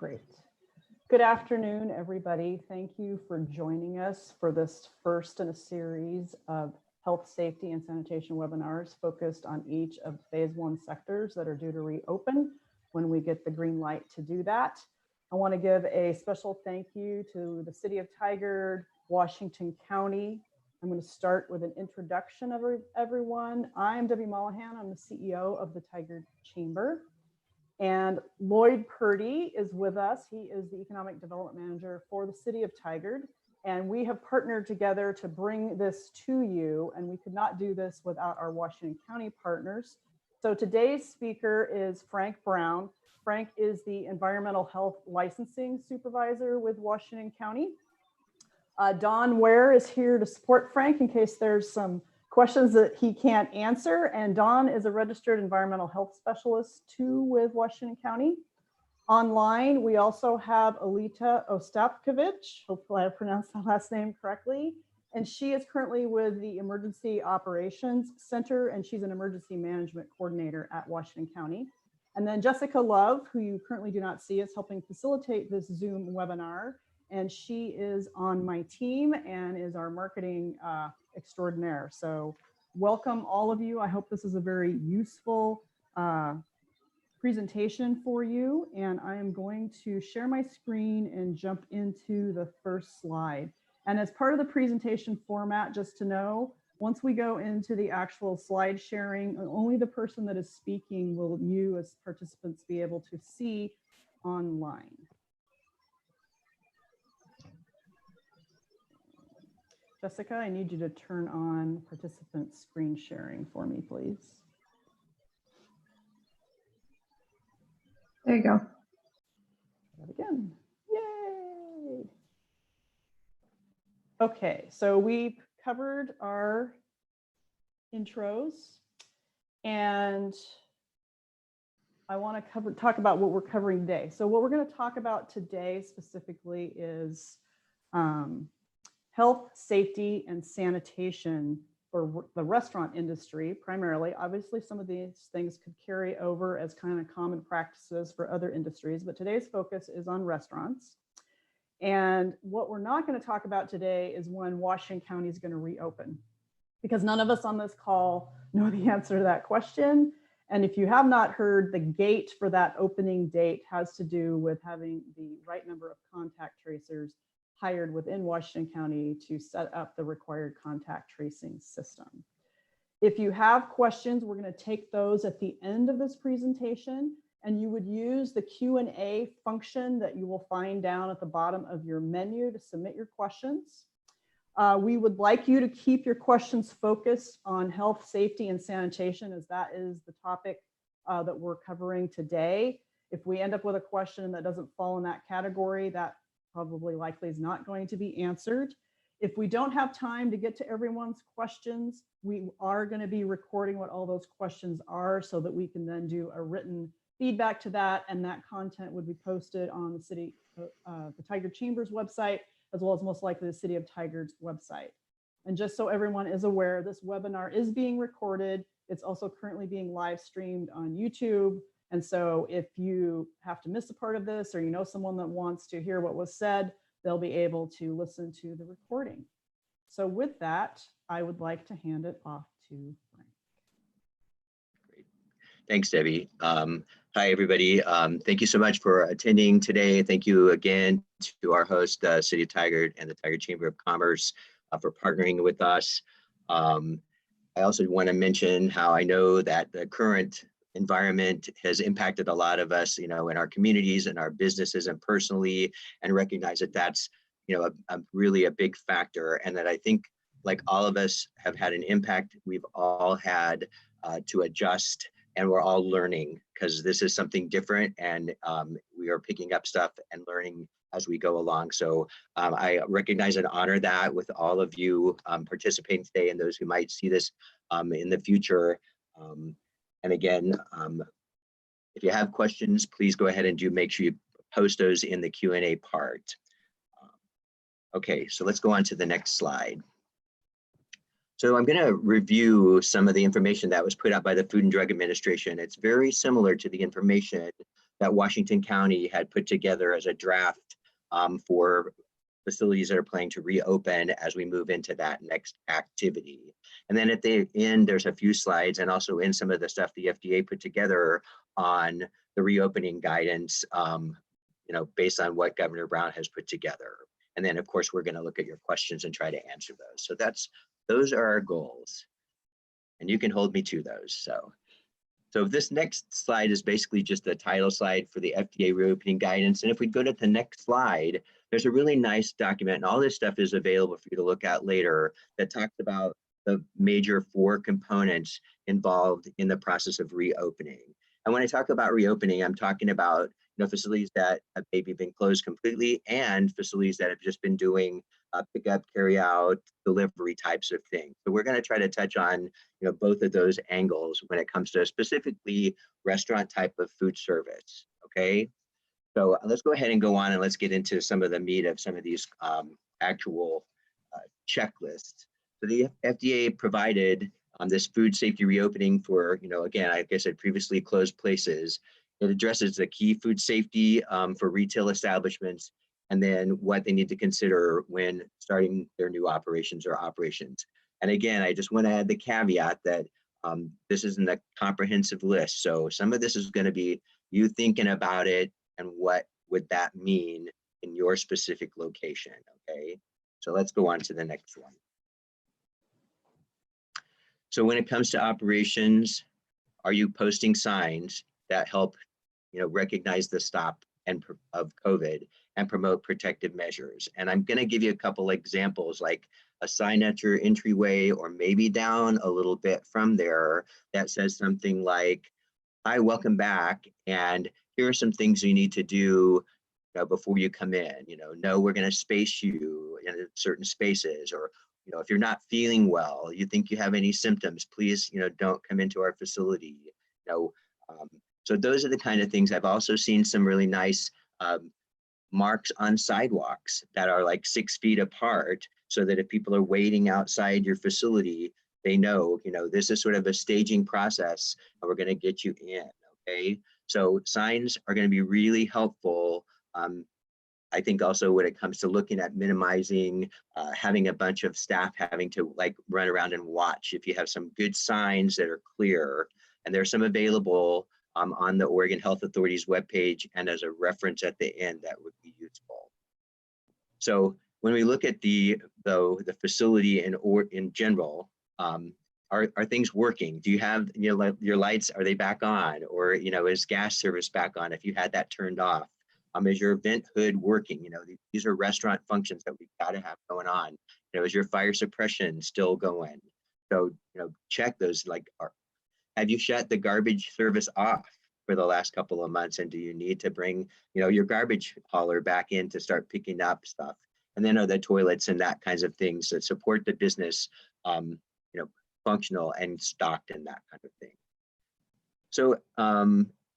Great. Good afternoon, everybody. Thank you for joining us for this first in a series of health, safety, and sanitation webinars focused on each of phase 1 sectors that are due to reopen when we get the green light to do that. I want to give a special thank you to the City of Tigard, Washington County. I'm going to start with an introduction of everyone. I'm Debbie Mollahan. I'm the CEO of the Tigard Chamber. And Lloyd Purdy is with us. He is the Economic Development Manager for the City of Tigard. And we have partnered together to bring this to you. And we could not do this without our Washington County partners. So today's speaker is Frank Brown. Frank is the Environmental Health Licensing Supervisor with Washington County. Don Ware is here to support Frank in case there's some questions that he can't answer. And Don is a registered environmental health specialist too with Washington County. Online, we also have Alita Ostapkovich. Hopefully I pronounced that last name correctly. And she is currently with the Emergency Operations Center, and she's an emergency management coordinator at Washington County. And then Jessica Love, who you currently do not see, is helping facilitate this Zoom webinar. And she is on my team and is our marketing extraordinaire. So welcome all of you. I hope this is a very useful presentation for you. And I am going to share my screen and jump into the first slide. And as part of the presentation format, just to know, once we go into the actual slide sharing, only the person that is speaking will you as participants be able to see online. Jessica, I need you to turn on participant screen sharing for me, please. There you go. Try that again. Yay! Okay, so we covered our intros, and I want to talk about what we're covering today. So what we're going to talk about today specifically is health, safety, and sanitation for the restaurant industry, primarily. Obviously, some of these things could carry over as kind of common practices for other industries, but today's focus is on restaurants. And what we're not going to talk about today is when Washington County is going to reopen, because none of us on this call know the answer to that question. And if you have not heard, the gate for that opening date has to do with having the right number of contact tracers hired within Washington County to set up the required contact tracing system. If you have questions, we're going to take those at the end of this presentation, and you would use the Q&A function that you will find down at the bottom of your menu to submit your questions. We would like you to keep your questions focused on health, safety, and sanitation, as that is the topic that we're covering today. If we end up with a question that doesn't fall in that category, that probably likely is not going to be answered. If we don't have time to get to everyone's questions, we are going to be recording what all those questions are so that we can then do a written feedback to that, and that content would be posted on the City, the Tigard Chamber's website, as well as most likely the City of Tigard's website. And just so everyone is aware, this webinar is being recorded. It's also currently being live streamed on YouTube. And so if you have to miss a part of this, or you know someone that wants to hear what was said, they'll be able to listen to the recording. So with that, I would like to hand it off to Frank. Great. Thanks, Debbie. Hi, everybody. Thank you so much for attending today. Thank you again to our host, City of Tigard and the Tigard Chamber of Commerce for partnering with us. I also want to mention how I know that the current environment has impacted a lot of us, in our communities and our businesses and personally, and recognize that that's, really a big factor, and that I think, like all of us have had an impact, we've all had to adjust, and we're all learning because this is something different, and we are picking up stuff and learning as we go along. So I recognize and honor that with all of you participating today and those who might see this in the future. And again, if you have questions, please go ahead and make sure you post those in the Q&A part. Okay, so let's go on to the next slide. So I'm going to review some of the information that was put out by the Food and Drug Administration. It's very similar to the information that Washington County had put together as a draft for facilities that are planning to reopen as we move into that next activity. And then at the end, there's a few slides, and also in some of the stuff the FDA put together on the reopening guidance, based on what Governor Brown has put together. And then of course, we're gonna look at your questions and try to answer those. So those are our goals. And you can hold me to those. So this next slide is basically just a title slide for the FDA reopening guidance. And if we go to the next slide, there's a really nice document, and all this stuff is available for you to look at later, that talks about the major 4 components involved in the process of reopening. And when I talk about reopening, I'm talking about facilities that have maybe been closed completely and facilities that have just been doing pickup, carry out, delivery types of things. So we're going to try to touch on both of those angles when it comes to specifically restaurant type of food service. Okay, so let's go ahead and go on and let's get into some of the meat of some of these actual checklists. So the FDA provided this food safety reopening for, again, like I said, previously closed places. It addresses the key food safety for retail establishments, and then what they need to consider when starting their new operations or operations. And again, I just want to add the caveat that this isn't a comprehensive list. So some of this is going to be you thinking about it and what would that mean in your specific location, okay? So let's go on to the next one. So when it comes to operations, are you posting signs that help recognize the stop of COVID and promote protective measures? And I'm going to give you a couple examples, like a sign at your entryway, or maybe down a little bit from there, that says something like, "Hi, welcome back, and here are some things you need to do before you come in. No, we're going to space you in certain spaces," or if you're not feeling well, you think you have any symptoms, please don't come into our facility. So those are the kind of things. I've also seen some really nice marks on sidewalks that are like 6 feet apart, so that if people are waiting outside your facility, they know, this is sort of a staging process and we're going to get you in, okay? So signs are going to be really helpful. I think also when it comes to looking at minimizing having a bunch of staff having to like run around and watch, if you have some good signs that are clear, and there's some available on the Oregon Health Authority's webpage and as a reference at the end, that would be useful. So when we look at the facility in general, are things working? Do you have your lights, are they back on? Or is gas service back on if you had that turned off? Is your vent hood working? These are restaurant functions that we've got to have going on. Is your fire suppression still going? So check those, like, have you shut the garbage service off for the last couple of months? And do you need to bring your garbage hauler back in to start picking up stuff? And then are the toilets and that kinds of things that support the business functional and stocked and that kind of thing. So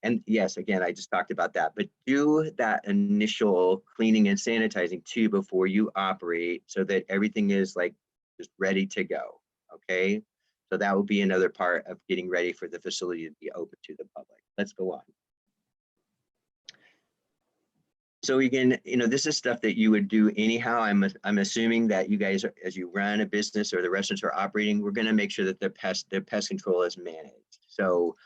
and yes, again, I just talked about that, but do that initial cleaning and sanitizing too before you operate, so that everything is like just ready to go, okay? So that will be another part of getting ready for the facility to be open to the public. Let's go on. So again, this is stuff that you would do anyhow. I'm assuming that you guys, as you run a business or the restaurants are operating, we're going to make sure that their pest control is managed. So,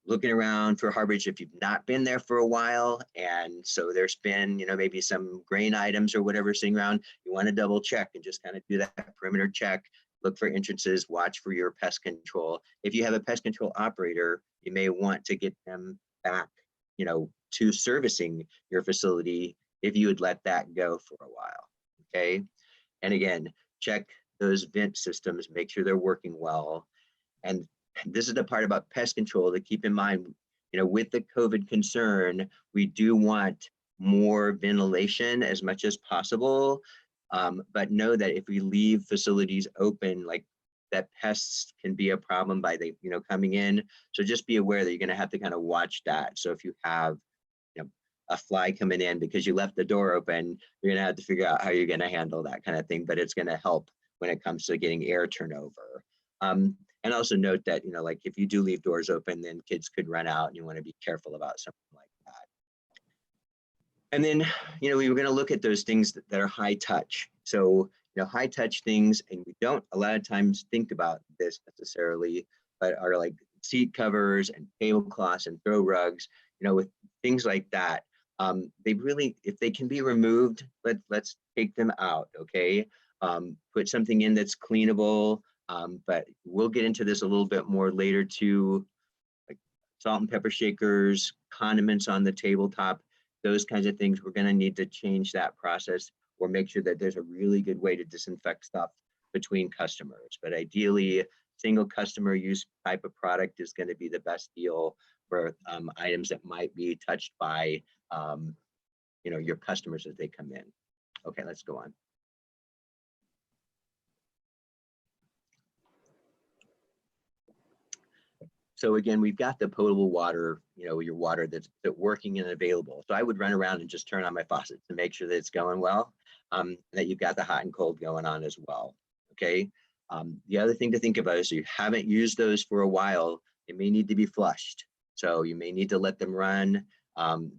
looking around for harborage if you've not been there for a while, and so there's been maybe some grain items or whatever sitting around, you want to double check and just kind of do that perimeter check, look for entrances, watch for your pest control. If you have a pest control operator, you may want to get them back to servicing your facility if you would let that go for a while, okay? And again, check those vent systems, make sure they're working well. And this is the part about pest control to keep in mind, with the COVID concern, we do want more ventilation as much as possible, but know that if we leave facilities open, like that pests can be a problem by the, coming in. So just be aware that you're gonna have to kind of watch that. So if you have, a fly coming in because you left the door open, you're gonna have to figure out how you're gonna handle that kind of thing, but it's gonna help when it comes to getting air turnover. And also note that, like if you do leave doors open, then kids could run out and you want to be careful about something like that. And then, we were going to look at those things that are high touch. So, high touch things, and we don't a lot of times think about this necessarily, but are like seat covers and tablecloths and throw rugs, with things like that. They really, if they can be removed, let's take them out, okay? Put something in that's cleanable, but we'll get into this a little bit more later too, like salt and pepper shakers, condiments on the tabletop, those kinds of things. We're going to need to change that process or make sure that there's a really good way to disinfect stuff between customers. But ideally, single customer use type of product is going to be the best deal for items that might be touched by your customers as they come in. Okay, let's go on. So again, we've got the potable water, your water that's working and available. So I would run around and just turn on my faucet to make sure that it's going well, that you've got the hot and cold going on as well, okay? The other thing to think about is if you haven't used those for a while, they may need to be flushed. So you may need to let them run.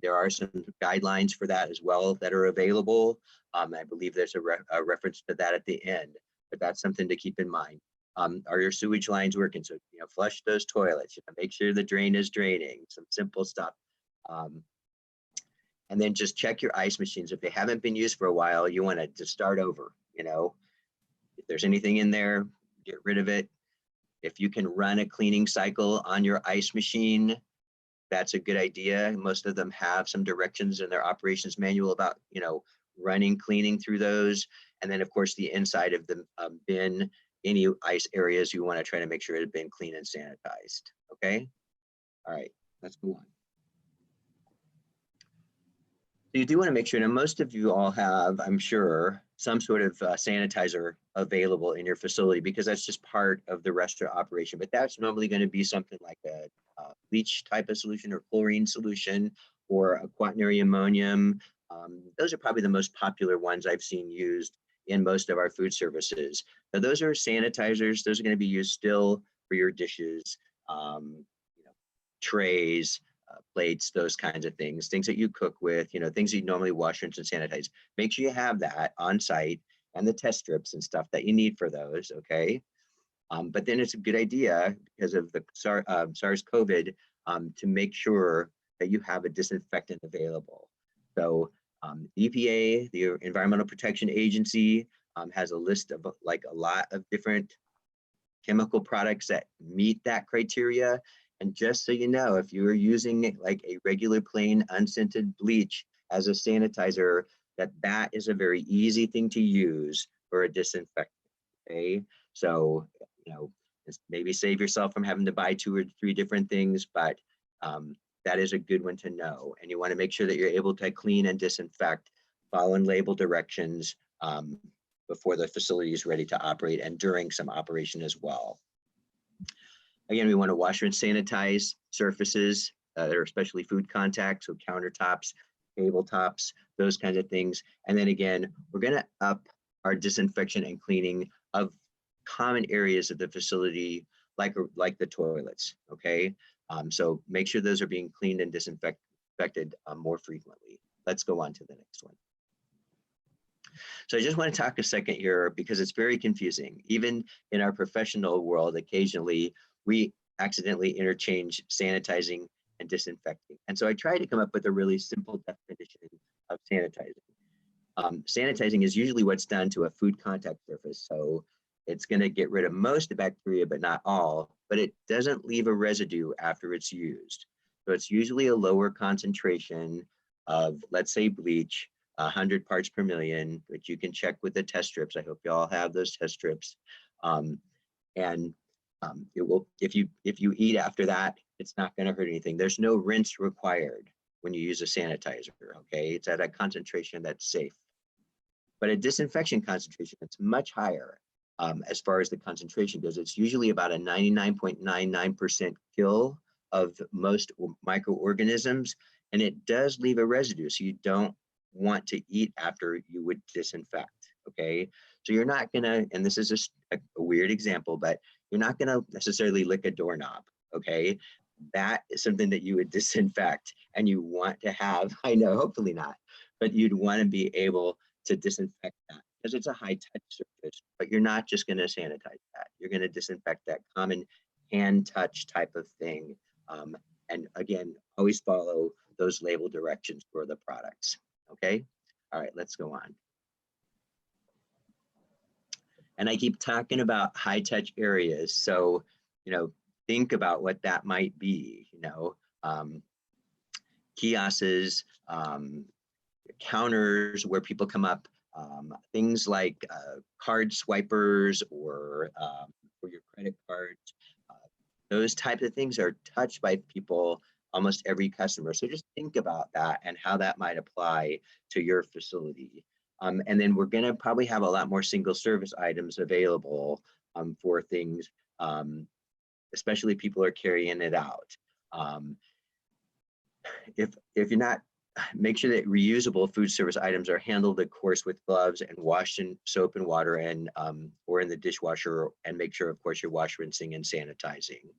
There are some guidelines for that as well that are available. I believe there's a reference to that at the end, but that's something to keep in mind. Are your sewage lines working? So, flush those toilets, make sure the drain is draining, some simple stuff. And then just check your ice machines. If they haven't been used for a while, you want to just start over, If there's anything in there, get rid of it. If you can run a cleaning cycle on your ice machine, that's a good idea. Most of them have some directions in their operations manual about, running cleaning through those. And then of course the inside of the bin, any ice areas you want to try to make sure it has been clean and sanitized. Okay. All right, let's move on. So you do want to make sure, now most of you all have, I'm sure, some sort of sanitizer available in your facility because that's just part of the restaurant operation. But that's normally going to be something like a bleach type of solution or chlorine solution or a quaternary ammonium. Those are probably the most popular ones I've seen used in most of our food services. Now, those are sanitizers. Those are going to be used still for your dishes, trays, plates, those kinds of things that you cook with, things that you normally wash, rinse, and sanitize. Make sure you have that on site and the test strips and stuff that you need for those, okay? But then it's a good idea because of the SARS-CoV to make sure that you have a disinfectant available. So EPA, the Environmental Protection Agency, has a list of like a lot of different chemical products that meet that criteria. And just so you know, if you are using like a regular plain unscented bleach as a sanitizer, that is a very easy thing to use for a disinfectant, okay? So, maybe save yourself from having to buy 2 or 3 different things, but that is a good one to know. And you want to make sure that you're able to clean and disinfect, following label directions before the facility is ready to operate and during some operation as well. Again, we want to wash and sanitize surfaces that are especially food contact, so countertops, tabletops, those kinds of things. And then again, we're going to up our disinfection and cleaning of common areas of the facility, like the toilets, okay? So make sure those are being cleaned and disinfected more frequently. Let's go on to the next one. So I just want to talk a second here because it's very confusing. Even in our professional world, occasionally we accidentally interchange sanitizing and disinfecting. And so I try to come up with a really simple definition of sanitizing. Sanitizing is usually what's done to a food contact surface. So it's going to get rid of most of the bacteria, but not all, but it doesn't leave a residue after it's used. So it's usually a lower concentration of, let's say, bleach, 100 parts per million, which you can check with the test strips. I hope you all have those test strips. It will, if you eat after that, it's not going to hurt anything. There's no rinse required when you use a sanitizer, okay? It's at a concentration that's safe. But a disinfection concentration, it's much higher. As far as the concentration goes, it's usually about a 99.99% kill of most microorganisms, and it does leave a residue, so you don't want to eat after you would disinfect, okay? So you're not gonna, and this is a weird example, but you're not going to necessarily lick a doorknob, okay? That is something that you would disinfect, and you want to have, I know, hopefully not, but you'd want to be able to disinfect that because it's a high touch surface, but you're not just going to sanitize that. You're going to disinfect that common hand touch type of thing. And again, always follow those label directions for the products, okay? All right, let's go on. And I keep talking about high touch areas. So, think about what that might be, kiosks, counters where people come up, things like card swipers or for your credit cards. Those types of things are touched by people, almost every customer. So just think about that and how that might apply to your facility. And then we're going to probably have a lot more single service items available for things, especially people are carrying it out. If you're not, make sure that reusable food service items are handled, of course, with gloves and washed in soap and water and or in the dishwasher, and make sure, of course, you're wash, rinsing, and sanitizing.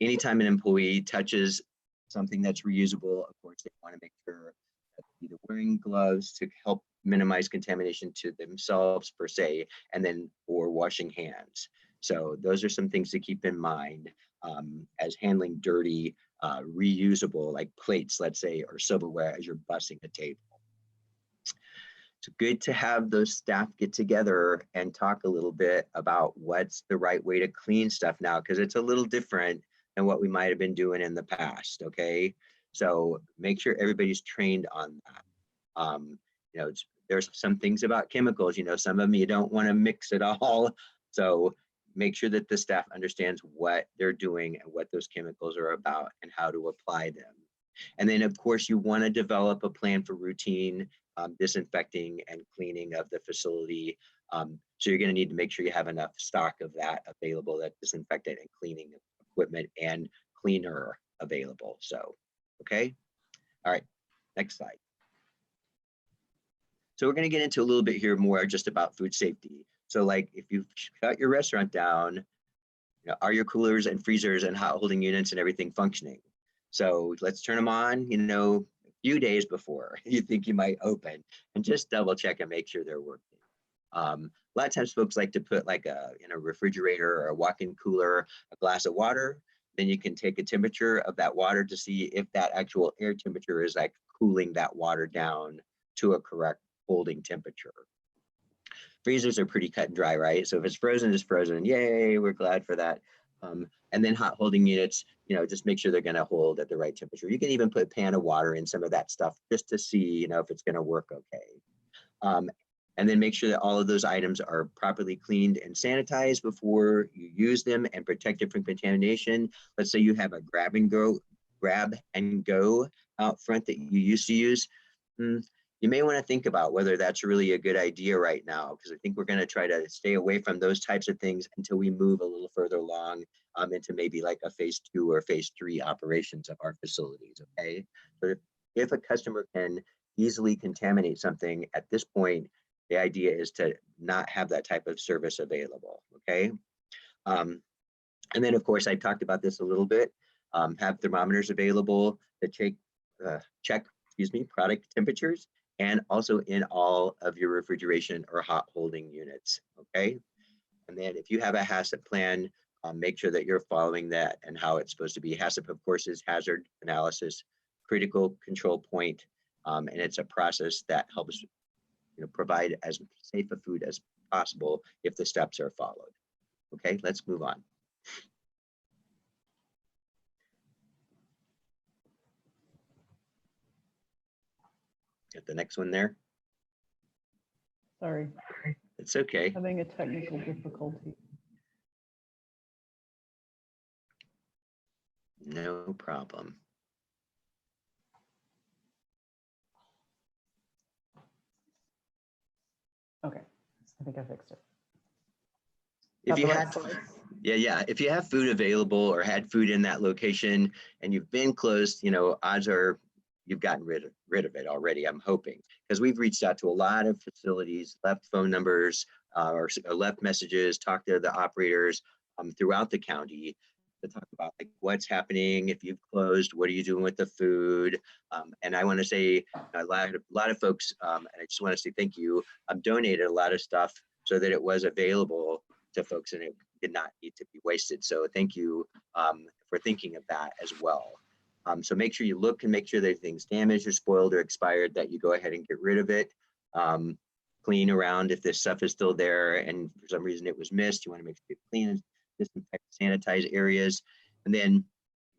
Anytime an employee touches something that's reusable, of course, they want to make sure that either wearing gloves to help minimize contamination to themselves per se, and then or washing hands. So those are some things to keep in mind as handling dirty, reusable like plates, let's say, or silverware as you're bussing a table. It's good to have those staff get together and talk a little bit about what's the right way to clean stuff now, because it's a little different than what we might have been doing in the past, okay? So make sure everybody's trained on that. There's some things about chemicals, some of them you don't want to mix it all. So make sure that the staff understands what they're doing and what those chemicals are about and how to apply them. And then, of course, you want to develop a plan for routine disinfecting and cleaning of the facility. So you're going to need to make sure you have enough stock of that available, that disinfectant and cleaning equipment and cleaner available. So, okay. All right, next slide. So we're going to get into a little bit here more just about food safety. So like if you shut your restaurant down, are your coolers and freezers and hot holding units and everything functioning? So let's turn them on, a few days before you think you might open, and just double check and make sure they're working. A lot of times folks like to put like in a refrigerator or a walk-in cooler, a glass of water. Then you can take a temperature of that water to see if that actual air temperature is like cooling that water down to a correct holding temperature. Freezers are pretty cut and dry, right? So if it's frozen, it's frozen. Yay, we're glad for that. And then hot holding units, just make sure they're going to hold at the right temperature. You can even put a pan of water in some of that stuff just to see, if it's going to work okay. And then make sure that all of those items are properly cleaned and sanitized before you use them and protected from contamination. Let's say you have a grab and go out front that you used to use. You may want to think about whether that's really a good idea right now, because I think we're going to try to stay away from those types of things until we move a little further along into maybe like a phase 2 or phase 3 operations of our facilities, okay? But if a customer can easily contaminate something at this point, the idea is to not have that type of service available, okay? And then of course, I talked about this a little bit, have thermometers available to check product temperatures, and also in all of your refrigeration or hot holding units, okay? And then if you have a HACCP plan, make sure that you're following that and how it's supposed to be. HACCP, of course, is hazard analysis, critical control point, and it's a process that helps provide as safe a food as possible if the steps are followed. Okay, let's move on. Get the next one there. Sorry. It's okay. Having a technical difficulty. No problem. Okay, I think I fixed it. If you had, if you have food available or had food in that location and you've been closed, odds are you've gotten rid of it already, I'm hoping, because we've reached out to a lot of facilities, left phone numbers or left messages, talked to the operators. throughout the county to talk about like what's happening, if you've closed, what are you doing with the food? And I want to say a lot of folks, and I just want to say thank you, donated a lot of stuff so that it was available to folks and it did not need to be wasted. So thank you for thinking of that as well. So make sure you look and make sure that everything's damaged or spoiled or expired, that you go ahead and get rid of it. Clean around if this stuff is still there and for some reason it was missed, you want to make sure you clean and disinfect, sanitize areas, and then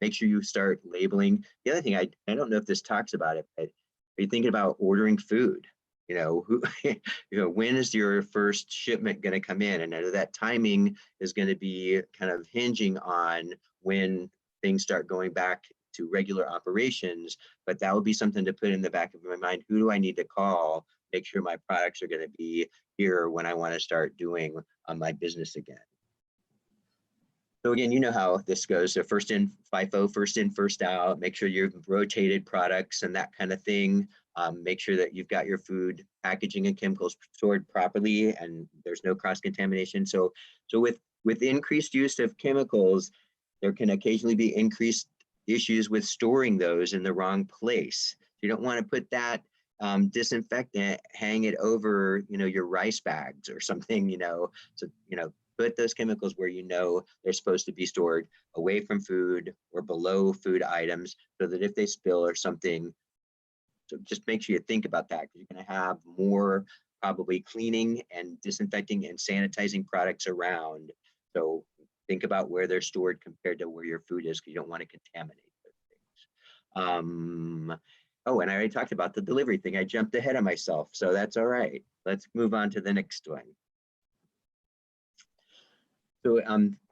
make sure you start labeling. The other thing, I don't know if this talks about it, but are you thinking about ordering food? You know, when is your first shipment going to come in? And I know that timing is going to be kind of hinging on when things start going back to regular operations, but that will be something to put in the back of my mind. Who do I need to call? Make sure my products are going to be here when I want to start doing my business again. So again, you know how this goes. So first in, FIFO, first in, first out. Make sure you've rotated products and that kind of thing. Make sure that you've got your food packaging and chemicals stored properly and there's no cross-contamination. So with increased use of chemicals, there can occasionally be increased issues with storing those in the wrong place. You don't want to put that disinfectant, hang it over, your rice bags or something, so, put those chemicals where they're supposed to be stored, away from food or below food items, so that if they spill or something, so just make sure you think about that, because you're going to have more probably cleaning and disinfecting and sanitizing products around. So think about where they're stored compared to where your food is, because you don't want to contaminate those things. Oh, and I already talked about the delivery thing. I jumped ahead of myself, so that's all right. Let's move on to the next one. So,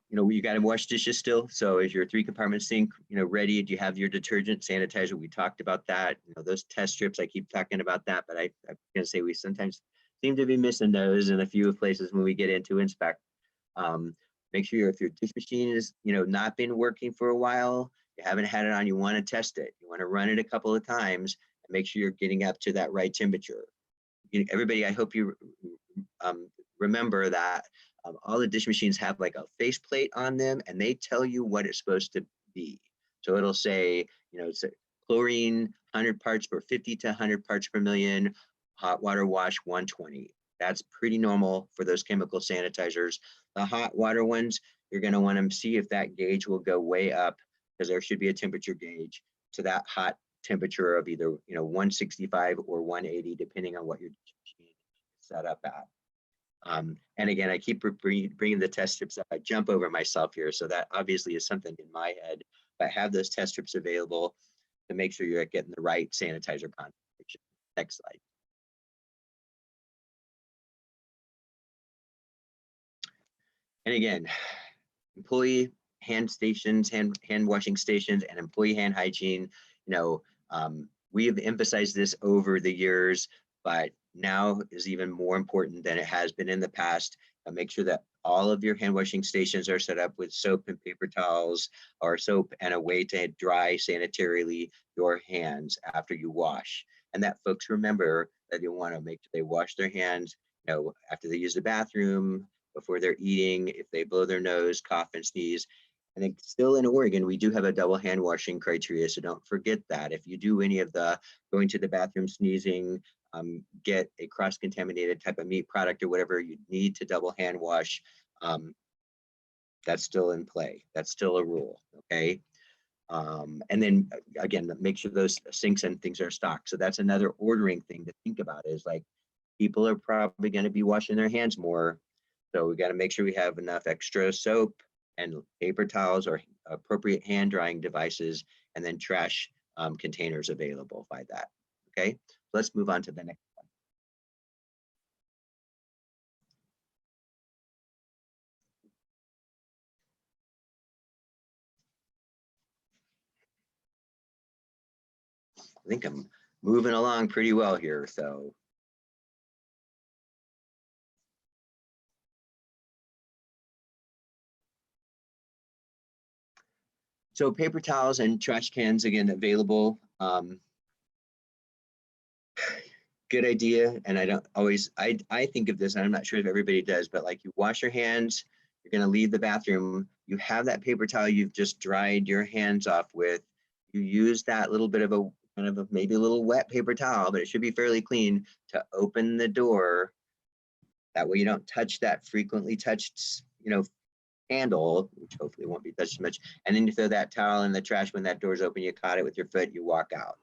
you got to wash dishes still. So is your 3-compartment sink, ready? Do you have your detergent, sanitizer? We talked about that. Those test strips, I keep talking about that, but I'm going to say we sometimes seem to be missing those in a few places when we get into inspect. Make sure if your dish machine is, not been working for a while, you haven't had it on, you want to test it. You want to run it a couple of times and make sure you're getting up to that right temperature. Everybody, I hope you remember that all the dish machines have like a faceplate on them and they tell you what it's supposed to be. So it'll say, it's chlorine 100 parts per 50 to 100 parts per million, hot water wash 120. That's pretty normal for those chemical sanitizers. The hot water ones, you're going to want to see if that gauge will go way up, because there should be a temperature gauge to that hot temperature of either 165 or 180, depending on what your machine is set up at. And again, I keep bringing the test strips up. I jump over myself here, so that obviously is something in my head. But have those test strips available to make sure you're getting the right sanitizer concentration. Next slide. And again, employee hand stations, hand washing stations, and employee hand hygiene. We have emphasized this over the years, but now is even more important than it has been in the past. Make sure that all of your hand washing stations are set up with soap and paper towels, or soap and a way to dry sanitarily your hands after you wash. And that folks remember that you want to make sure they wash their hands, after they use the bathroom, before they're eating, if they blow their nose, cough, and sneeze. And then still in Oregon, we do have a double hand washing criteria, so don't forget that. If you do any of the going to the bathroom, sneezing, get a cross-contaminated type of meat product or whatever, you need to double hand wash. That's still in play. That's still a rule, okay? And then again, make sure those sinks and things are stocked. So that's another ordering thing to think about, is like, people are probably going to be washing their hands more. So we got to make sure we have enough extra soap and paper towels or appropriate hand drying devices, and then trash containers available by that. Okay, let's move on to the next one. I think I'm moving along pretty well here, so. So paper towels and trash cans, again, available. Good idea. And I don't always, I think of this, and I'm not sure if everybody does, but like, you wash your hands, you're going to leave the bathroom, you have that paper towel you've just dried your hands off with. You use that little bit of a kind of a, maybe a little wet paper towel, but it should be fairly clean, to open the door. That way you don't touch that frequently touched, handle, which hopefully won't be touched much. And then you throw that towel in the trash. When that door's open, you caught it with your foot, you walk out.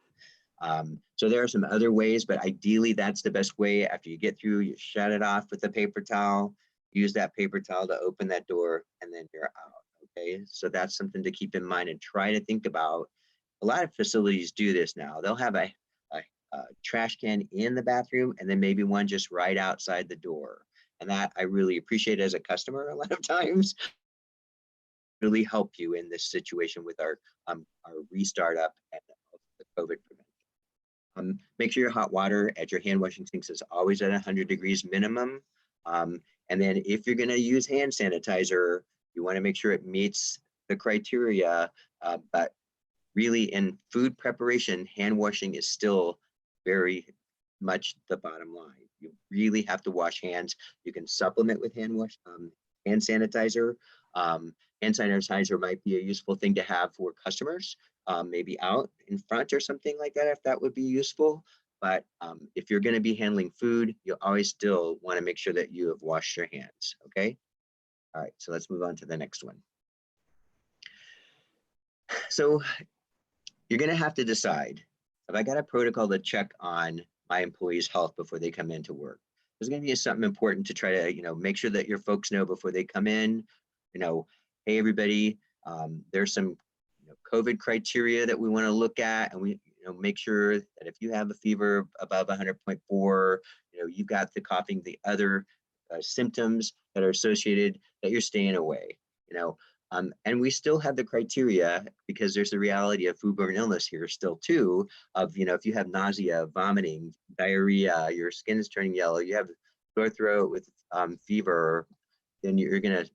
So there are some other ways, but ideally that's the best way. After you get through, you shut it off with a paper towel, use that paper towel to open that door, and then you're out. Okay, so that's something to keep in mind and try to think about. A lot of facilities do this now. They'll have a trash can in the bathroom and then maybe one just right outside the door. And that I really appreciate as a customer a lot of times. Really help you in this situation with our restart up and the COVID prevention. Make sure your hot water at your hand washing sinks is always at 100 degrees minimum. And then if you're going to use hand sanitizer, you want to make sure it meets the criteria. But really, in food preparation, hand washing is still very much the bottom line. You really have to wash hands. You can supplement with hand sanitizer. Hand sanitizer might be a useful thing to have for customers, maybe out in front or something like that, if that would be useful. But if you're going to be handling food, you always still want to make sure that you have washed your hands. Okay. All right. So let's move on to the next one. So you're going to have to decide, have I got a protocol to check on my employees' health before they come into work? There's going to be something important to try to, make sure that your folks know before they come in, hey, everybody, there's some COVID criteria that we want to look at, and we make sure that if you have a fever above 100.4, you've got the coughing, the other symptoms that are associated, that you're staying away, and we still have the criteria, because there's the reality of foodborne illness here still too, of, if you have nausea, vomiting, diarrhea, your skin is turning yellow, you have sore throat with fever, then you're going to,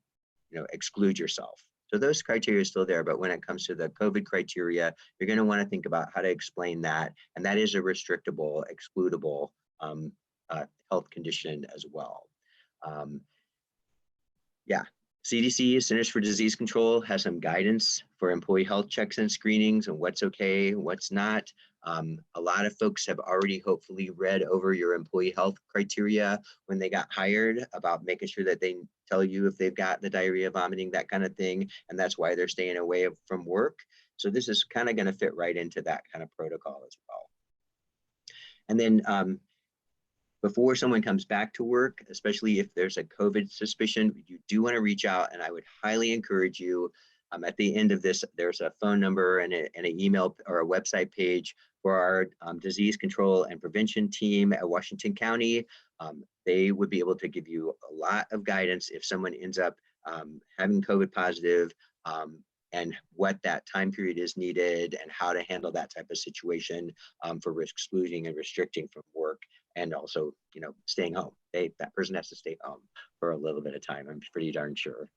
exclude yourself. So those criteria are still there, but when it comes to the COVID criteria, you're going to want to think about how to explain that. And that is a restrictable, excludable health condition as well. Yeah. CDC, Centers for Disease Control, has some guidance for employee health checks and screenings and what's okay, what's not. A lot of folks have already hopefully read over your employee health criteria when they got hired, about making sure that they tell you if they've got the diarrhea, vomiting, that kind of thing, and that's why they're staying away from work. So this is kind of going to fit right into that kind of protocol as well. And then before someone comes back to work, especially if there's a COVID suspicion, you do want to reach out, and I would highly encourage you. At the end of this, there's a phone number and an email or a website page for our disease control and prevention team at Washington County. They would be able to give you a lot of guidance if someone ends up having COVID positive, and what that time period is needed and how to handle that type of situation for excluding and restricting from work. And also, staying home. That person has to stay home for a little bit of time, I'm pretty darn sure.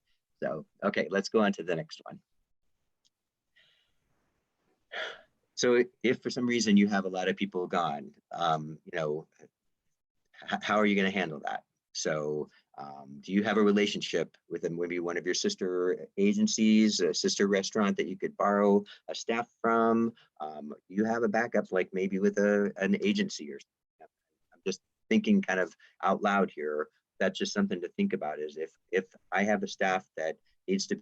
So, okay, let's go on to the next one. So if for some reason you have a lot of people gone, how are you going to handle that? So do you have a relationship with maybe one of your sister agencies, a sister restaurant that you could borrow a staff from? Do you have a backup, like maybe with an agency or something? I'm just thinking kind of out loud here. That's just something to think about, is if I have a staff that needs to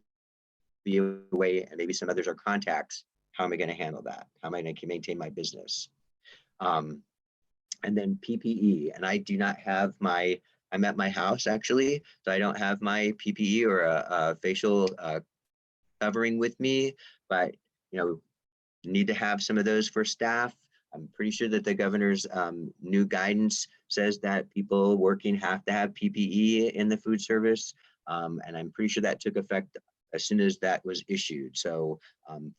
be away and maybe some others are contacts, how am I going to handle that? How am I going to maintain my business? And then PPE, and I do not have I'm at my house actually, so I don't have my PPE or a facial covering with me, but need to have some of those for staff. I'm pretty sure that the governor's new guidance says that people working have to have PPE in the food service. And I'm pretty sure that took effect as soon as that was issued. So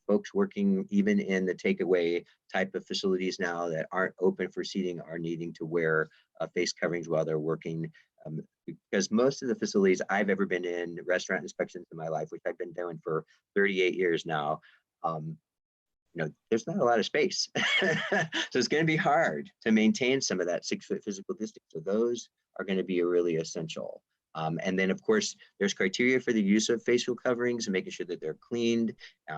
folks working even in the takeaway type of facilities now that aren't open for seating are needing to wear face coverings while they're working. Because most of the facilities I've ever been in, restaurant inspections in my life, which I've been doing for 38 years now, there's not a lot of space. So it's going to be hard to maintain some of that 6-foot physical distance. So those are going to be really essential. And then of course, there's criteria for the use of facial coverings and making sure that they're cleaned.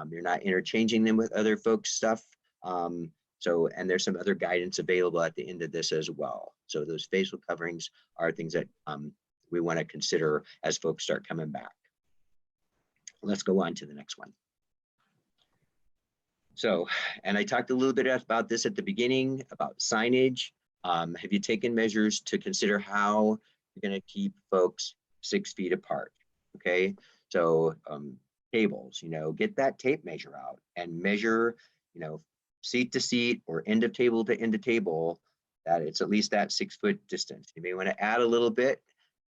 You're not interchanging them with other folks' stuff. And there's some other guidance available at the end of this as well. So those facial coverings are things that we want to consider as folks start coming back. Let's go on to the next one. So, and I talked a little bit about this at the beginning about signage. Have you taken measures to consider how you're going to keep folks 6 feet apart? Okay, so tables, get that tape measure out and measure, seat to seat or end of table to end of table, that it's at least that 6 foot distance. You may want to add a little bit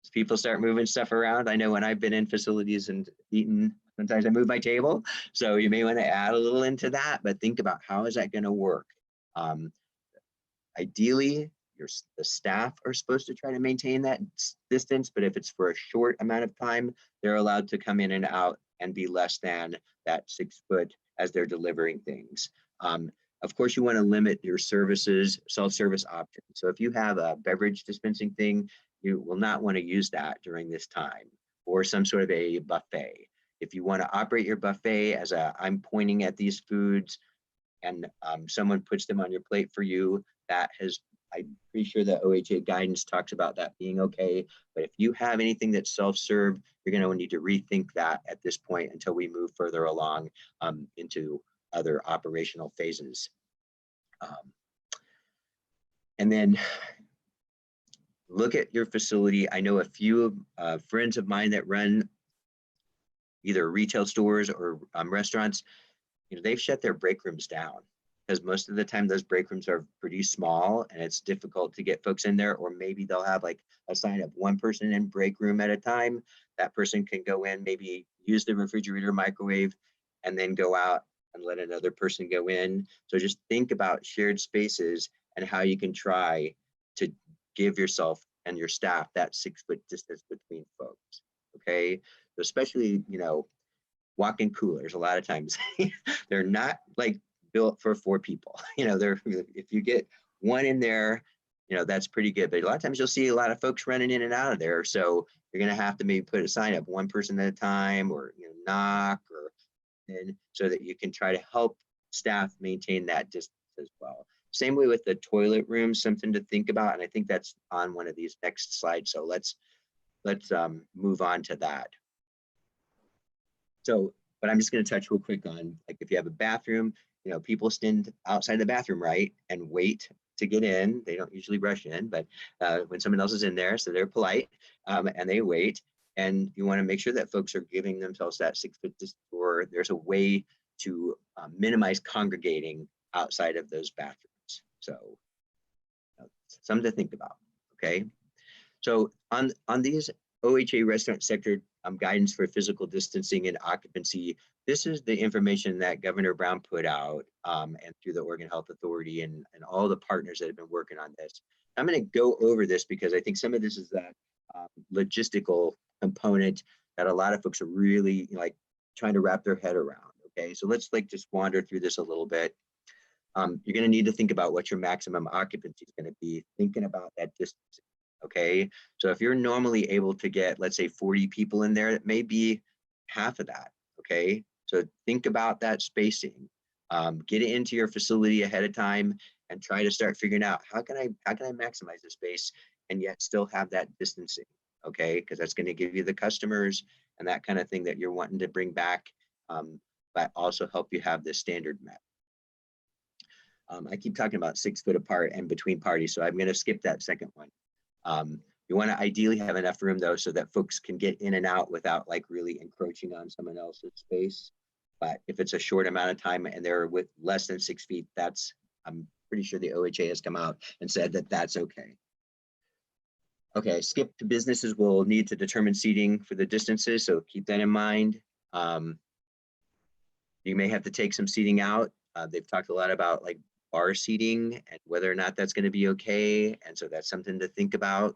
as people start moving stuff around. I know when I've been in facilities and eaten, sometimes I move my table. So you may want to add a little into that, but think about how is that going to work? Ideally, the staff are supposed to try to maintain that distance, but if it's for a short amount of time, they're allowed to come in and out and be less than that 6 foot as they're delivering things. Of course, you want to limit your services, self-service options. So if you have a beverage dispensing thing, you will not want to use that during this time, or some sort of a buffet. If you want to operate your buffet as I'm pointing at these foods and someone puts them on your plate for you, I'm pretty sure the OHA guidance talks about that being okay. But if you have anything that's self-serve, you're going to need to rethink that at this point until we move further along into other operational phases. And then look at your facility. I know a few friends of mine that run either retail stores or restaurants. They've shut their break rooms down because most of the time those break rooms are pretty small and it's difficult to get folks in there, or maybe they'll have like a sign of one person in break room at a time. That person can go in, maybe use the refrigerator, microwave, and then go out and let another person go in. So just think about shared spaces and how you can try to give yourself and your staff that 6 foot distance between folks. Okay, so especially, walk-in coolers, a lot of times they're not like built for 4 people. If you get one in there, that's pretty good. But a lot of times you'll see a lot of folks running in and out of there. So you're going to have to maybe put a sign up one person at a time, or knock, or so that you can try to help staff maintain that distance as well. Same way with the toilet room, something to think about. And I think that's on one of these next slides. So let's move on to that. So, but I'm just going to touch real quick on, like, if you have a bathroom, people stand outside the bathroom, right, and wait to get in. They don't usually rush in, but when someone else is in there, so they're polite and they wait. And you want to make sure that folks are giving themselves that 6 foot distance, or there's a way to minimize congregating outside of those bathrooms. So something to think about. Okay. So on these OHA restaurant sector guidance for physical distancing and occupancy, this is the information that Governor Brown put out and through the Oregon Health Authority and all the partners that have been working on this. I'm going to go over this because I think some of this is that logistical component that a lot of folks are really trying to wrap their head around. Okay, so let's just wander through this a little bit. You're going to need to think about what your maximum occupancy is going to be, thinking about that distance. Okay, so if you're normally able to get, let's say, 40 people in there, it may be half of that. Okay, so think about that spacing. Get it into your facility ahead of time and try to start figuring out how can I maximize the space and yet still have that distancing. Okay, because that's going to give you the customers and that kind of thing that you're wanting to bring back, but also help you have this standard met. I keep talking about 6 foot apart and between parties, so I'm going to skip that second one. You want to ideally have enough room though, so that folks can get in and out without really encroaching on someone else's space. But if it's a short amount of time and they're with less than 6 feet, I'm pretty sure the OHA has come out and said that that's okay. Okay, skipped businesses will need to determine seating for the distances, so keep that in mind. You may have to take some seating out. They've talked a lot about bar seating and whether or not that's going to be okay. And so that's something to think about.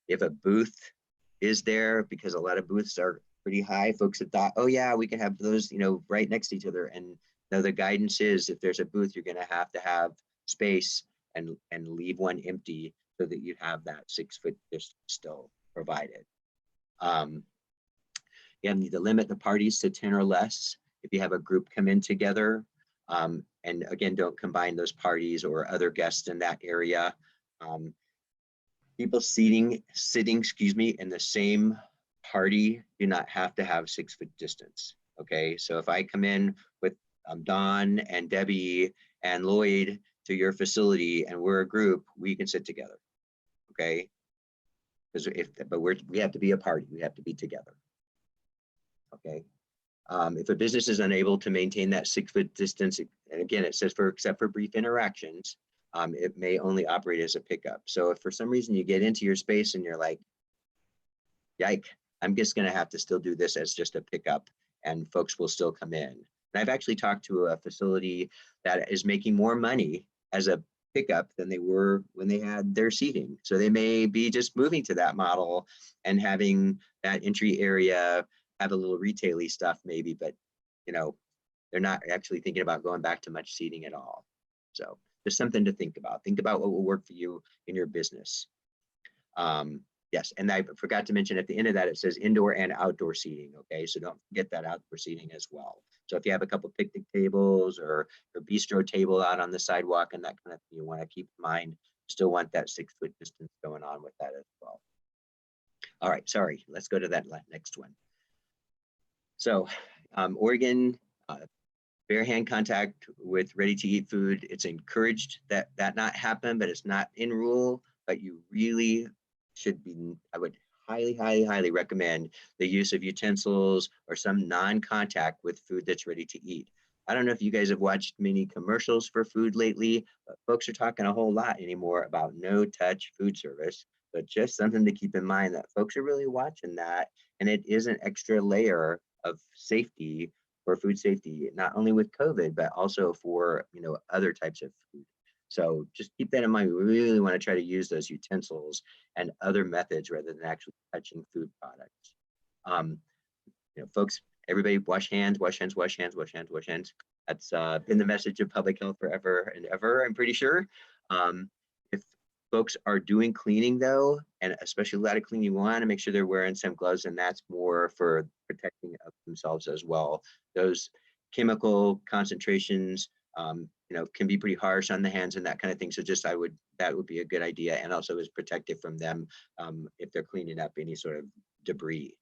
If a booth is there, because a lot of booths are pretty high, folks have thought, oh yeah, we can have those, right next to each other. And now the guidance is if there's a booth, you're going to have space and leave one empty so that you have that 6 foot distance still provided. You need to limit the parties to 10 or less if you have a group come in together. And again, don't combine those parties or other guests in that area. People sitting, in the same party do not have to have 6 foot distance. Okay, so if I come in with Don and Debbie and Lloyd to your facility and we're a group, we can sit together. Okay, because we have to be a party, we have to be together. Okay. If a business is unable to maintain that 6 foot distance, and again, it says except for brief interactions, it may only operate as a pickup. So if for some reason you get into your space and you're like, yike, I'm just going to have to still do this as just a pickup, and folks will still come in. And I've actually talked to a facility that is making more money as a pickup than they were when they had their seating. So they may be just moving to that model and having that entry area have a little retail-y stuff maybe, but they're not actually thinking about going back to much seating at all. So just something to think about. Think about what will work for you in your business. Yes, and I forgot to mention at the end of that, it says indoor and outdoor seating. Okay, so don't forget that outdoor seating as well. So if you have a couple picnic tables or a bistro table out on the sidewalk and that kind of thing, you want to keep in mind, still want that 6 foot distance going on with that as well. All right, sorry, let's go to that next one. So Oregon, bare hand contact with ready to eat food, it's encouraged that not happen, but it's not in rule, but you really should be, I would highly recommend the use of utensils or some non-contact with food that's ready to eat. I don't know if you guys have watched many commercials for food lately, but folks are talking a whole lot anymore about no touch food service, but just something to keep in mind that folks are really watching that, and it is an extra layer of safety for food safety, not only with COVID, but also for other types of food. So just keep that in mind. We really want to try to use those utensils and other methods rather than actually touching food products. Folks, everybody wash hands, wash hands, wash hands, wash hands, wash hands. That's been the message of public health forever and ever, I'm pretty sure. If folks are doing cleaning though, and especially a lot of cleaning, you want to make sure they're wearing some gloves, and that's more for protecting of themselves as well. Those chemical concentrations, can be pretty harsh on the hands and that kind of thing. So that would be a good idea, and also is protective from them if they're cleaning up any sort of debris.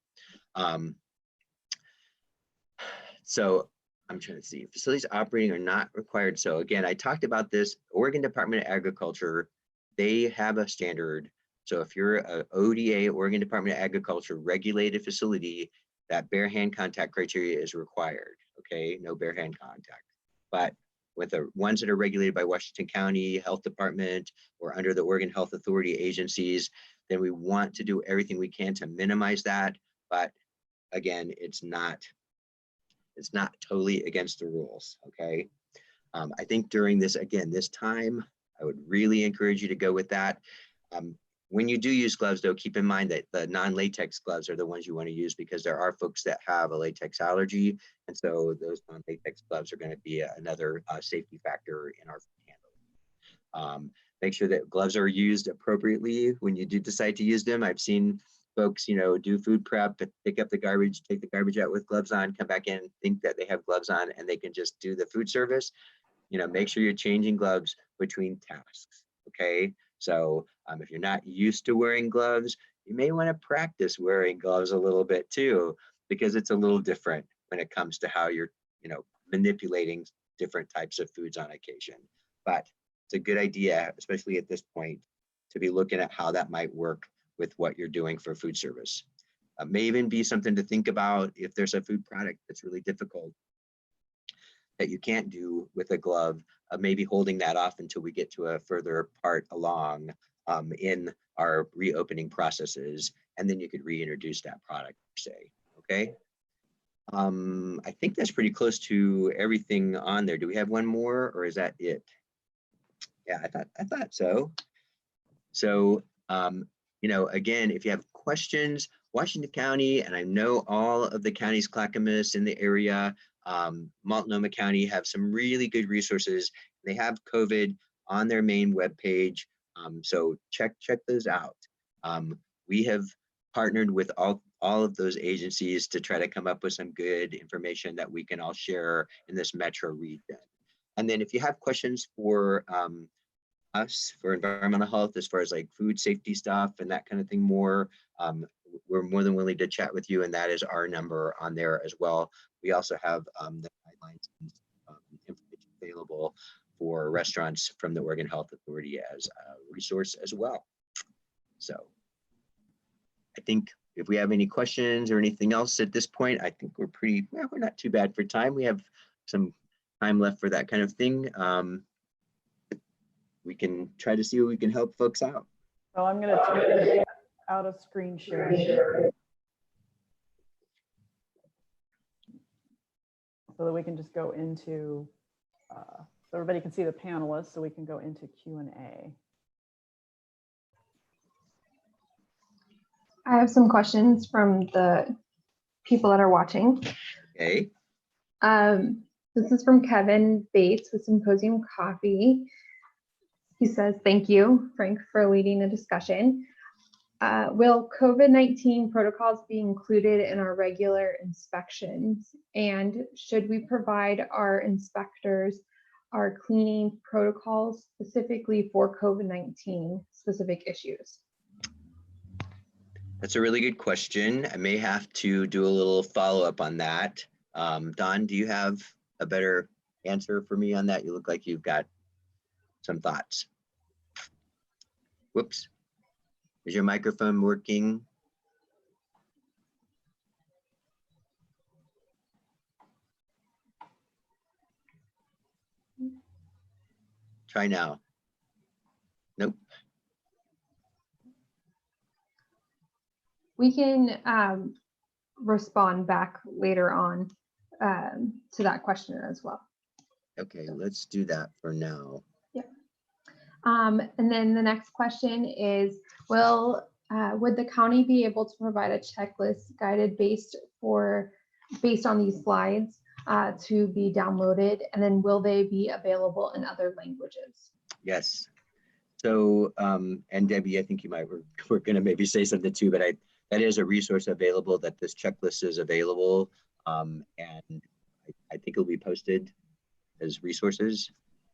So I'm trying to see, facilities operating are not required. So again, I talked about this, Oregon Department of Agriculture, they have a standard. So if you're a ODA, Oregon Department of Agriculture regulated facility, that bare hand contact criteria is required. Okay, no bare hand contact. But with the ones that are regulated by Washington County Health Department or under the Oregon Health Authority agencies, then we want to do everything we can to minimize that. But again, it's not totally against the rules. Okay, I think during this time, I would really encourage you to go with that. When you do use gloves though, keep in mind that the non-latex gloves are the ones you want to use, because there are folks that have a latex allergy. And so those non-latex gloves are going to be another safety factor in our food handling. Make sure that gloves are used appropriately when you do decide to use them. I've seen folks, do food prep, pick up the garbage, take the garbage out with gloves on, come back in, think that they have gloves on and they can just do the food service. Make sure you're changing gloves between tasks. Okay. So if you're not used to wearing gloves, you may want to practice wearing gloves a little bit too, because it's a little different when it comes to how you're, manipulating different types of foods on occasion. But it's a good idea, especially at this point, to be looking at how that might work with what you're doing for food service. May even be something to think about if there's a food product that's really difficult that you can't do with a glove, maybe holding that off until we get to a further part along in our reopening processes, and then you could reintroduce that product per se. Okay. I think that's pretty close to everything on there. Do we have one more, or is that it? Yeah, I thought so. So, again, if you have questions, Washington County, and I know all of the counties, Clackamas in the area, Multnomah County have some really good resources. They have COVID on their main webpage. So check those out. We have partnered with all of those agencies to try to come up with some good information that we can all share in this metro region. And then if you have questions for us for environmental health, as far as like food safety stuff and that kind of thing more, we're more than willing to chat with you, and that is our number on there as well. We also have the guidelines and information available for restaurants from the Oregon Health Authority as a resource as well. So I think if we have any questions or anything else at this point, I think we're pretty, well, we're not too bad for time. We have some time left for that kind of thing. We can try to see what we can help folks out. So I'm going to take it out of screen sharing so that we can just go into, so everybody can see the panelists, so we can go into Q&A. I have some questions from the people that are watching. Okay. This is from Kevin Bates with Symposium Coffee. He says, thank you, Frank, for leading the discussion. Will COVID-19 protocols be included in our regular inspections? And should we provide our inspectors our cleaning protocols specifically for COVID-19 specific issues? That's a really good question. I may have to do a little follow-up on that. Don, do you have a better answer for me on that? You look like you've got some thoughts. Whoops. Is your microphone working? Try now. Nope. We can respond back later on to that question as well. Okay, let's do that for now. Yeah. And then the next question is, would the county be able to provide a checklist guided based on these slides to be downloaded? And then will they be available in other languages? Yes. So, and Debbie, I think you might, we're going to maybe say something too, but that is a resource available, that this checklist is available. And I think it'll be posted as resources.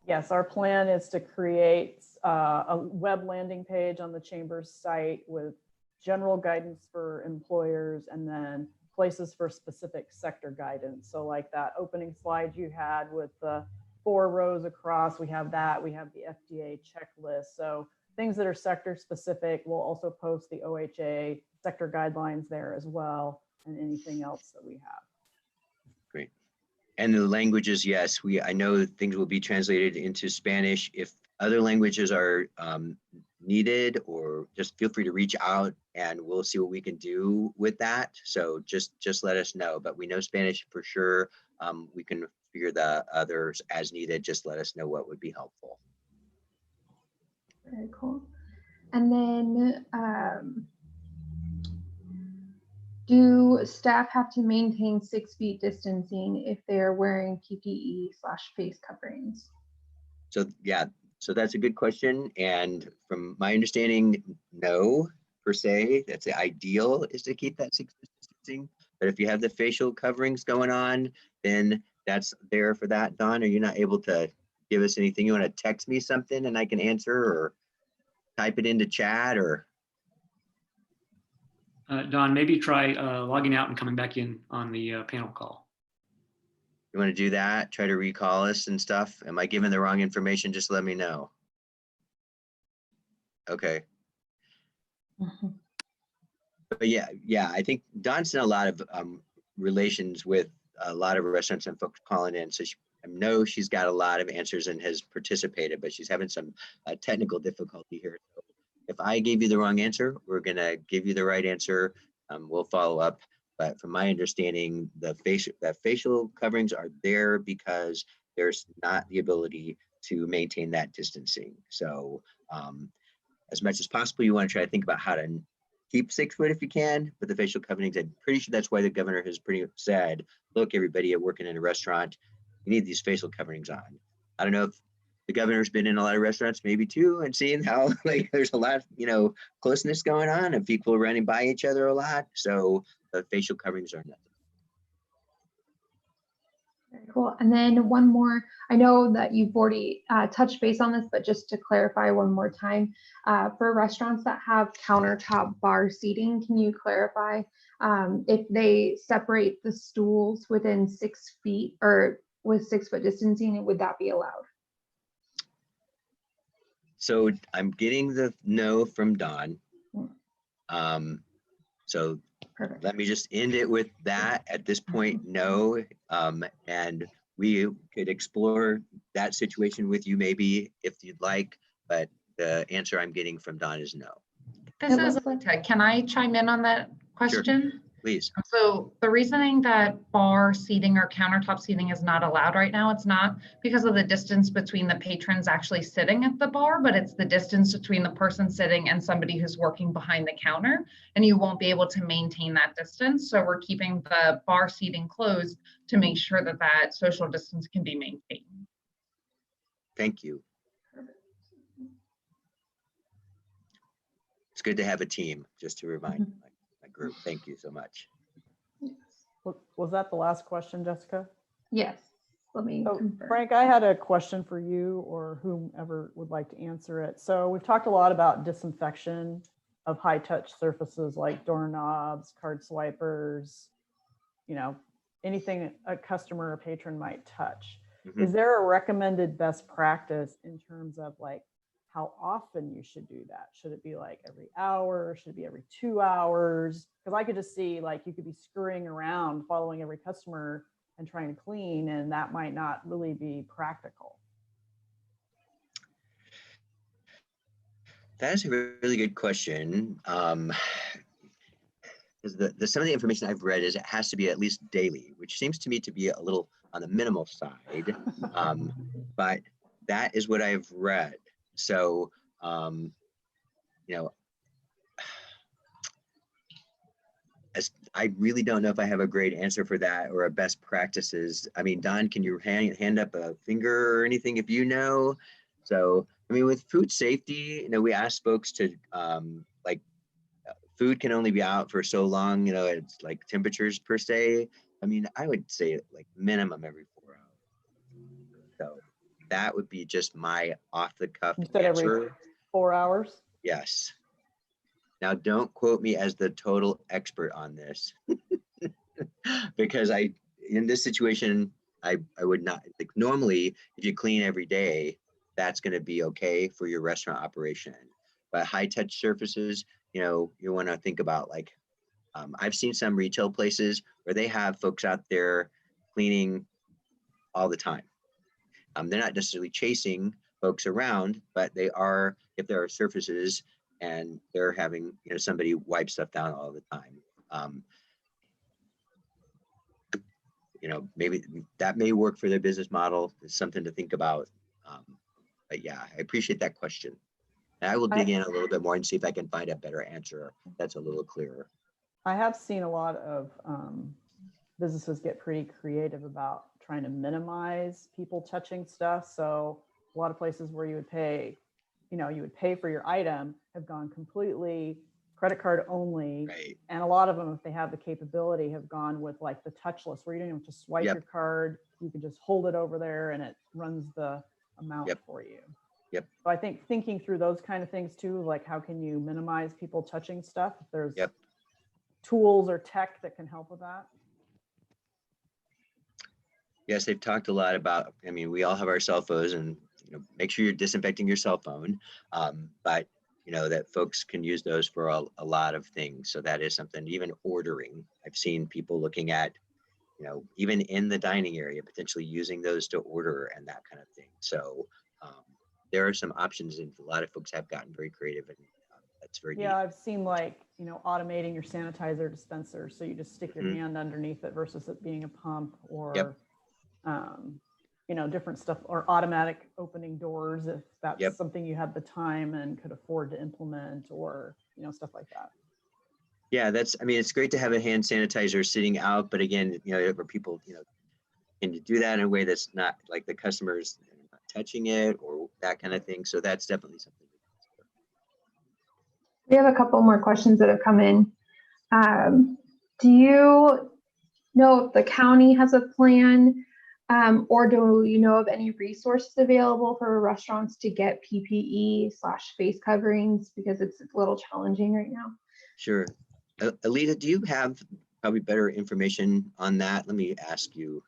Yes, our plan is to create a web landing page on the Chamber's site with general guidance for employers and then places for specific sector guidance. So like that opening slide you had with the 4 rows across, we have that, we have the FDA checklist. So things that are sector specific, we'll also post the OHA sector guidelines there as well, and anything else that we have. Great. And the languages, yes, I know things will be translated into Spanish. If other languages are needed, or just feel free to reach out and we'll see what we can do with that. So just let us know, but we know Spanish for sure. We can figure the others as needed. Just let us know what would be helpful. Very cool. And then do staff have to maintain 6 feet distancing if they're wearing PPE/face coverings? So yeah, so that's a good question. And from my understanding, no, per se. That's the ideal, is to keep that 6 feet distancing. But if you have the facial coverings going on, then that's there for that. Don, are you not able to give us anything? You want to text me something and I can answer, or type it into chat, or? Don, maybe try logging out and coming back in on the panel call. You want to do that? Try to recall us and stuff? Am I giving the wrong information? Just let me know. Okay. But yeah, I think Don's done a lot of relations with a lot of restaurants and folks calling in. So I know she's got a lot of answers and has participated, but she's having some technical difficulty here. So if I gave you the wrong answer, we're going to give you the right answer. We'll follow up. But from my understanding, the facial coverings are there because there's not the ability to maintain that distancing. So as much as possible, you want to try to think about how to keep 6 foot if you can, but the facial coverings, I'm pretty sure that's why the governor has pretty much said, look, everybody working in a restaurant, you need these facial coverings on. I don't know if the governor's been in a lot of restaurants maybe too, and seeing how like there's a lot, closeness going on and people running by each other a lot. So the facial coverings are nothing. Very cool. And then one more, I know that you've already touched base on this, but just to clarify one more time, for restaurants that have countertop bar seating, can you clarify if they separate the stools within 6 feet or with 6 foot distancing, would that be allowed? So I'm getting the no from Don. So Perfect. let me just end it with that. At this point, no. And we could explore that situation with you maybe if you'd like, but the answer I'm getting from Don is no. This is Lita. Can I chime in on that question? Please. So the reasoning that bar seating or countertop seating is not allowed right now, it's not because of the distance between the patrons actually sitting at the bar, but it's the distance between the person sitting and somebody who's working behind the counter, and you won't be able to maintain that distance. So we're keeping the bar seating closed to make sure that that social distance can be maintained. Thank you. It's good to have a team, just to remind my group. Thank you so much. Was that the last question, Jessica? Yes. Let me confirm. Frank, I had a question for you or whomever would like to answer it. So we've talked a lot about disinfection of high touch surfaces like doorknobs, card swipers, anything a customer or patron might touch. Mhm. Is there a recommended best practice in terms of like how often you should do that? Should it be like every hour? Should it be every 2 hours? Because I could just see like you could be scurrying around following every customer and trying to clean, and that might not really be practical. That is a really good question. Some of the information I've read is it has to be at least daily, which seems to me to be a little on the minimal side. But that is what I've read. So, I really don't know if I have a great answer for that or a best practices. I mean, Don, can you hand up a finger or anything if you know? So, I mean, with food safety, we ask folks to food can only be out for so long, it's like temperatures per se. I mean, I would say like minimum every 4 hours. So that would be just my off the cuff answer. Every 4 hours? Yes. Now, don't quote me as the total expert on this because in this situation, I would not, like normally if you clean every day, that's going to be okay for your restaurant operation. But high touch surfaces, you want to think about like, I've seen some retail places where they have folks out there cleaning all the time. They're not necessarily chasing folks around, but they are, if there are surfaces and they're having, somebody wipe stuff down all the time. Maybe that may work for their business model. It's something to think about. But yeah, I appreciate that question. And I will dig in a little bit more and see if I can find a better answer that's a little clearer. I have seen a lot of businesses get pretty creative about trying to minimize people touching stuff. So a lot of places where you would pay for your item have gone completely credit card only. Right. And a lot of them, if they have the capability, have gone with like the touchless where you don't even have to swipe Yep. your card. You can just hold it over there and it runs the amount Yep. for you. Yep. So I think thinking through those kind of things too, like how can you minimize people touching stuff? If there's Yep. tools or tech that can help with that. Yes, they've talked a lot about, we all have our cell phones and, make sure you're disinfecting your cell phone. But, that folks can use those for a lot of things. So that is something, even ordering. I've seen people looking at, even in the dining area, potentially using those to order and that kind of thing. So there are some options and a lot of folks have gotten very creative and that's very neat. Yeah, I've seen like, automating your sanitizer dispenser. So you just stick your hand underneath it versus it being a pump or, Yep. Different stuff or automatic opening doors if that's Yep. something you had the time and could afford to implement or, stuff like that. Yeah, it's great to have a hand sanitizer sitting out, but again, for people, can you do that in a way that's not like the customers touching it or that kind of thing. So that's definitely something. We have a couple more questions that have come in. Do you know if the county has a plan, or do you know of any resources available for restaurants to get PPE/face coverings, because it's a little challenging right now? Sure. Alita, do you have probably better information on that? Let me ask you,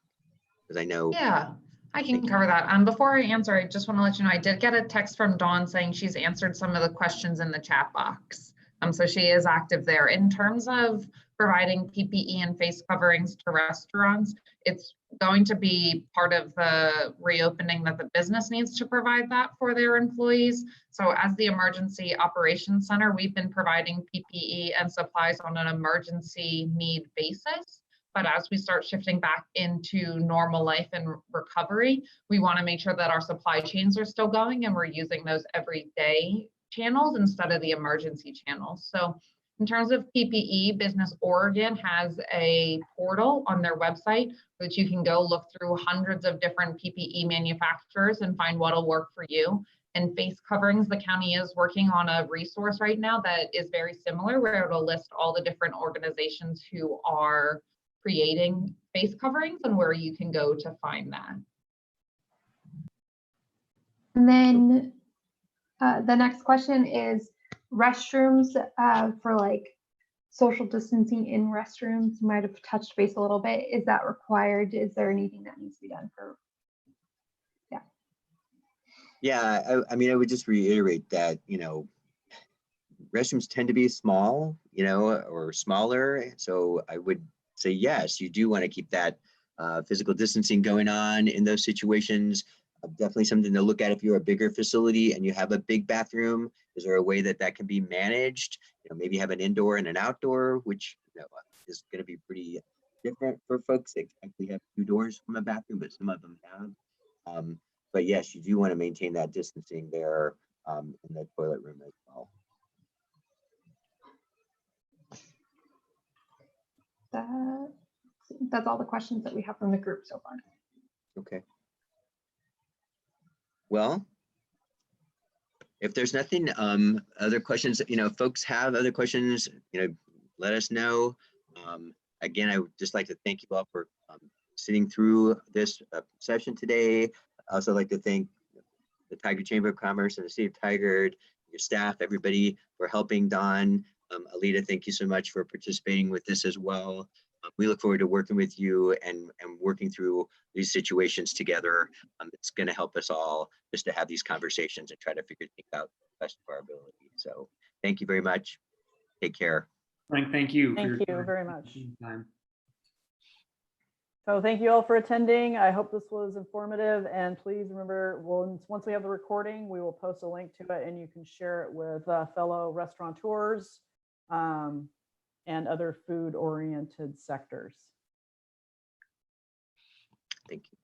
because I know. Yeah, I can cover that. Before I answer, I just want to let you know, I did get a text from Dawn saying she's answered some of the questions in the chat box. So she is active there. In terms of providing PPE and face coverings to restaurants, it's going to be part of the reopening that the business needs to provide that for their employees. So as the Emergency Operations Center, we've been providing PPE and supplies on an emergency need basis. But as we start shifting back into normal life and recovery, we want to make sure that our supply chains are still going and we're using those everyday channels instead of the emergency channels. So in terms of PPE, Business Oregon has a portal on their website which you can go look through hundreds of different PPE manufacturers and find what'll work for you. And face coverings, the county is working on a resource right now that is very similar, where it'll list all the different organizations who are creating face coverings and where you can go to find that. And then the next question is restrooms for like social distancing in restrooms. You might have touched base a little bit. Is that required? Is there anything that needs to be done for? Yeah, I mean, I would just reiterate that, you know, restrooms tend to be small, you know, or smaller. So I would say, yes, you do want to keep that physical distancing going on in those situations. Definitely something to look at if you're a bigger facility and you have a big bathroom. Is there a way that that can be managed? You know, maybe have an indoor and an outdoor, which, you know, is going to be pretty different for folks that actually have 2 doors from a bathroom, but some of them have. But yes, you do want to maintain that distancing there in the toilet room as well. That's all the questions that we have from the group so far. Okay. Well, if there's nothing, other questions, you know, if folks have other questions, you know, let us know. Again, I would just like to thank you all for sitting through this session today. I also like to thank the Tigard Chamber of Commerce and the City of Tigard, your staff, everybody for helping Dawn. Alita, thank you so much for participating with this as well. We look forward to working with you and working through these situations together. It's going to help us all just to have these conversations and try to figure things out to the best of our ability. So thank you very much. Take care. Frank, thank you. Thank for you your very much. time. So thank you all for attending. I hope this was informative, and please remember, once we have the recording, we will post a link to it and you can share it with fellow restaurateurs and other food-oriented sectors. Thank you.